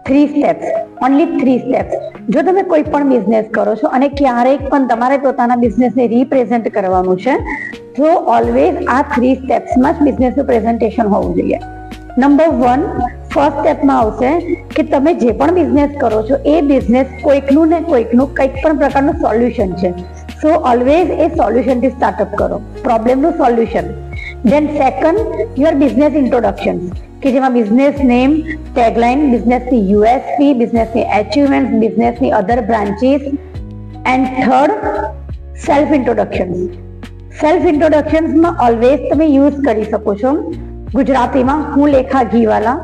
3 steps, only 3 steps. જો તમે કોઈ પણ બિઝનેસ કરો છો અને ક્યારેક પણ તમારે પોતાના બિઝનેસને રિપ્રેઝન્ટ કરવાનું છે તો ઓલવેઝ આ 3 સ્ટેપ્સમાં જ બિઝનેસનું પ્રેઝન્ટેશન હોવું જોઈએ. નંબર 1, ફર્સ્ટ સ્ટેપમાં આવશે કે તમે જે પણ બિઝનેસ કરો છો એ બિઝનેસ કોઈકનું ને કોઈકનું કંઈક પણ પ્રકારનું સોલ્યુશન છે. સો ઓલવેઝ એ સોલ્યુશનથી સ્ટાર્ટઅપ કરો, પ્રોબ્લેમનું solution. Then second, your business introduction, કે જેમાં બિઝનેસ નેમ, ટેગલાઇન, બિઝનેસની યુએસપી, બિઝનેસની અચીવમેન્ટ, બિઝનેસની other branches. And third, self introduction. Self ઇન્ટ્રોડક્શન્સમાં ઓલવેઝ તમે યુઝ કરી શકો છો ગુજરાતીમાં હું લેખા ઘીવાલા,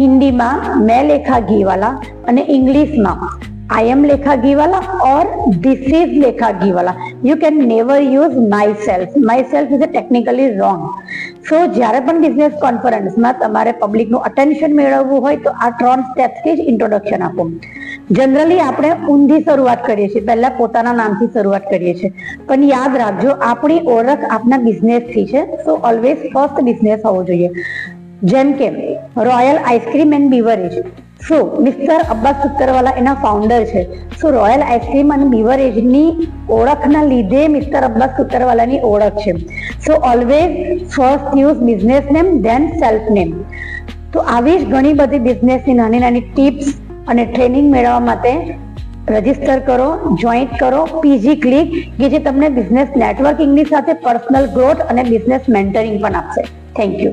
હિન્દીમાં મેં લેખા ઘીવાલા અને ઇંગ્લિશમાં I am Lekha Ghiwala or this is Lekha Ghiwala. You can never use myself. Myself is technically wrong. So જ્યારે પણ બિઝનેસ કોન્ફરન્સમાં તમારે પબ્લિકનું અટેન્શન મેળવવું હોય તો આ 3 સ્ટેપ્સથી જ ઇન્ટ્રોડક્શન આપો. જનરલી આપણે ઊંધી શરૂઆત કરીએ છીએ, પહેલા પોતાના નામથી શરૂઆત કરીએ છીએ, પણ યાદ રાખજો આપણી ઓળખ આપના બિઝનેસથી છે. સો ઓલવેઝ ફર્સ્ટ બિઝનેસ હોવો જોઈએ. જેમ કે royal ice cream and beverage, so mister Abbas Sutarwala એના ફાઉન્ડર છે. સો રોયલ આઈસ્ક્રીમ અને બીવરેજની ઓળખના લીધે મિસ્ટર અબ્બાસ સુતરવાલાની ઓળખ છે. So always first use business name then self name. તો આવી જ ઘણી બધી બિઝનેસની નાની નાની ટિપ્સ અને ટ્રેનિંગ મેળવવા માટે રજીસ્ટર કરો, જોઈન્ટ કરો પીજી ક્લિક, કે જે તમને બિઝનેસ નેટવર્કિંગની સાથે પર્સનલ ગ્રોથ અને બિઝનેસ મેન્ટરિંગ પણ આપશે. Thank you.